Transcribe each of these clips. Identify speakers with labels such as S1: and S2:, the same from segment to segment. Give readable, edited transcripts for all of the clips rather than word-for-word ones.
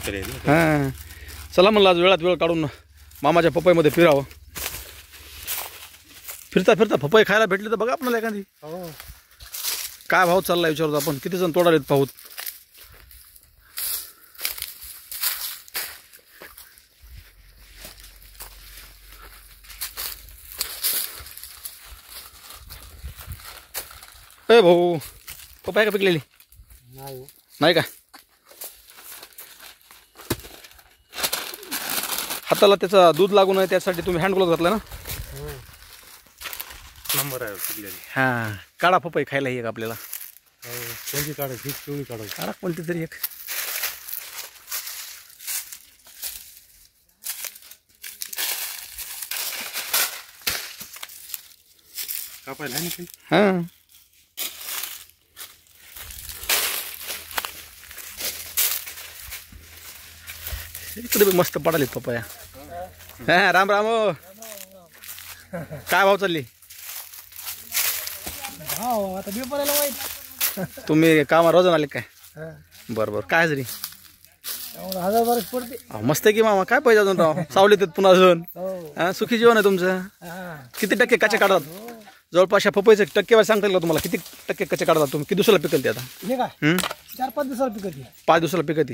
S1: हां चला म्हणलं आज वेळात वेळ काढून मामाच्या पपईमध्ये फिरावं. फिरता फिरता पपई खायला भेटली तर बघा आपल्याला एखादी. काय भाव चालला विचारतो आपण. किती जण तोडालेत पाहूत. ए भाऊ पपई का पिकलेली नाही का. हाताला त्याचा दूध लागू नये त्यासाठी तुम्ही हँड ग्लोव्ह घातला ना.
S2: नंबर आहे पिकलेली.
S1: हां काढा पपई खायला एक आपल्याला.
S2: कोणती काढायची पिवळी काढायची.
S1: काढा कोणती तरी एक.
S2: कापायला आहे ना काही.
S1: हां इकडे बी मस्त पडालीत पपया. हा राम राम. काय भाव चालली.
S3: आता पेपराला माहित.
S1: तुम्ही कामा रोजन आले काय. बरं बरं काय जरी
S3: 1000 पडते.
S1: मस्त आहे की मामा. काय पाहिजे अजून राव. सावलीत आहेत पुन्हा अजून. हा सुखी जीवन आहे तुमचं. किती टक्के कच्चे काढतात. जवळपास पपईचे टक्केवारी सांगता येईल का तुम्हाला. किती टक्के कच्चे काढतात तुम्ही. किती दिवसाला पिकल ते आता.
S3: हे काय 4-5 दिवसाला पिकते.
S1: 5 दिवसाला पिकती.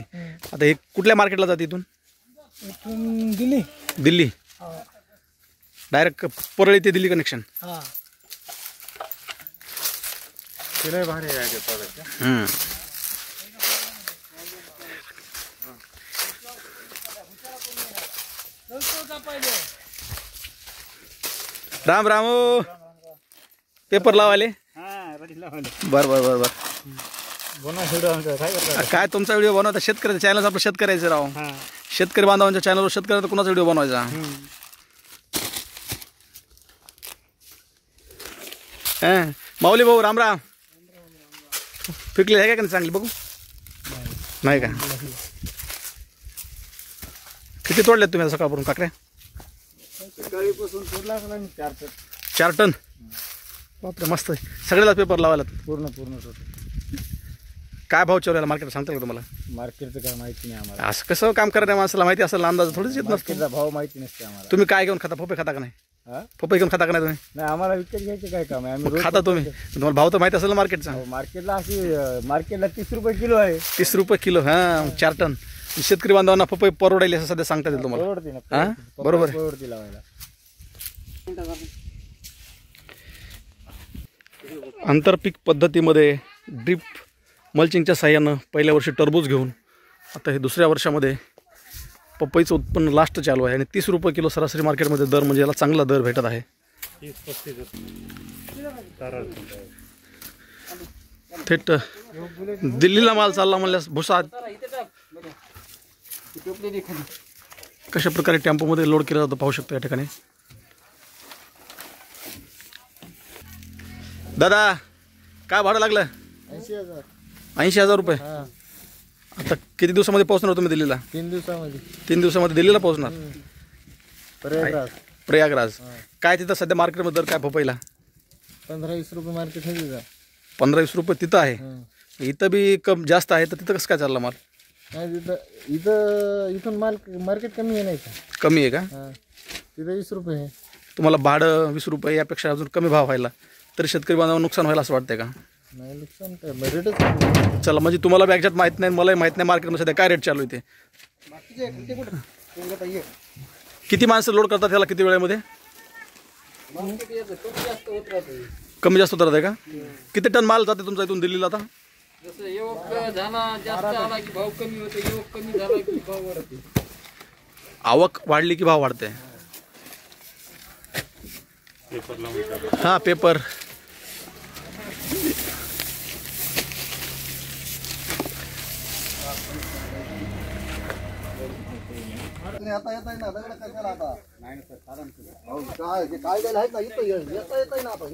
S1: आता हे कुठल्या मार्केटला जाते इथून.
S3: इथून दिल्ली.
S1: दिल्ली डायरेक्ट परळी ते दिल्ली कनेक्शन.
S3: हा
S2: ते लय भारी आहे ते product.
S1: राम राम. पेपर लावाले. बर बर बर बर. काय तुमचा व्हिडिओ बनवता. शेतकऱ्याचा चॅनल आपलं शेतकऱ्याचं राव. शेतकरी बांधवांच्या चॅनलवर शेतकऱ्याचा कुणाचा व्हिडिओ बनवायचा. हां माऊली भाऊ राम राम. पिकले आहे का नाही चांगली बघू. नाही का. किती तोडलेत तुम्ही सकाळपासून काकड्या.
S3: सकाळीपासून तोडला 4
S1: 4 टन. बापरे मस्त. सगळ्याला पेपर लावायला
S3: पूर्ण
S1: काय भाव चोरायला मार्केट सांगता का तुम्हाला.
S3: मार्केटचं काय माहिती नाही आम्हाला.
S1: असं कसं काम करण्या माणसाला माहिती असेल अंदाज थोडीच येत नसतो.
S3: मार्केटचा भाव माहिती नसते आम्हाला.
S1: तुम्ही काय घेऊन खाता. पपई खाता का नाही. पपई घेऊन खाता का नाही तुम्ही.
S3: नाही आम्हाला विकत घ्यायचे काय काम आहे. आम्ही
S1: खाता तुम्ही. तुम्हाला भाव तर माहिती असेल ना मार्केटचा.
S3: मार्केटला मार्केटला 30 रुपये किलो आहे.
S1: 30 रुपये किलो. हां 4 टन. शेतकरी बांधवांना पपई परवडायला असं सध्या सांगता येईल तुम्हाला.
S3: परवडते ना.
S1: हां बरोबर.
S3: परवडते लावायला.
S1: आंतरपीक पद्धतीमध्ये ड्रीप मल्चिंगच्या साह्यानं पहिल्या वर्षी टरबूज घेऊन आता हे दुसऱ्या वर्षामध्ये पपईचं उत्पन्न लास्ट चालू आहे. आणि 30 रुपये किलो सरासरी मार्केटमध्ये दर म्हणजे याला चांगला दर भेटत आहे. थेट दिल्लीला माल चालला म्हणल्यास भुसा कशा प्रकारे टेम्पोमध्ये लोड केला जातो पाहू शकतो या ठिकाणी. दादा काय भाडं लागलं.
S3: 80,000.
S1: 80,000 रुपये. आता किती दिवसामध्ये पोहोचणार तुम्ही दिल्लीला.
S3: 3 दिवसामध्ये.
S1: 3 दिवसामध्ये दिल्लीला पोहोचणार. प्रयागराज. काय तिथं सध्या मार्केटमध्ये दर काय पपईला.
S3: 15-20 रुपये मार्केट आहे.
S1: 15-20 रुपये तिथं आहे. इथं बी कम जास्त आहे तर तिथं कसं काय चाललं माल.
S3: नाही इथून मार्केट कमी आहे नाही का.
S1: कमी आहे का.
S3: तिथं 20 रुपये आहे.
S1: तुम्हाला भाडं 20 रुपये यापेक्षा अजून कमी भाव व्हायला तरी शेतकरी बांधवांना नुकसान व्हायला असं वाटतंय का.
S3: नाही नुकसान काय रेटच.
S1: चला म्हणजे तुम्हाला बी एक्झॅक्ट माहीत नाही मलाही माहीत नाही मार्केटमध्ये सध्या काय रेट चालू आहे ते. किती माणसं लोड करतात त्याला किती वेळेमध्ये. कमी जास्त होत राहते का. किती टन माल जाते तुमचा इथून दिल्लीला आता. आवक वाढली की भाव वाढते. हां पेपर
S3: आता येत ना दगड कशाला आता. काय द्यायला आहेत ना इथं येत ना आता.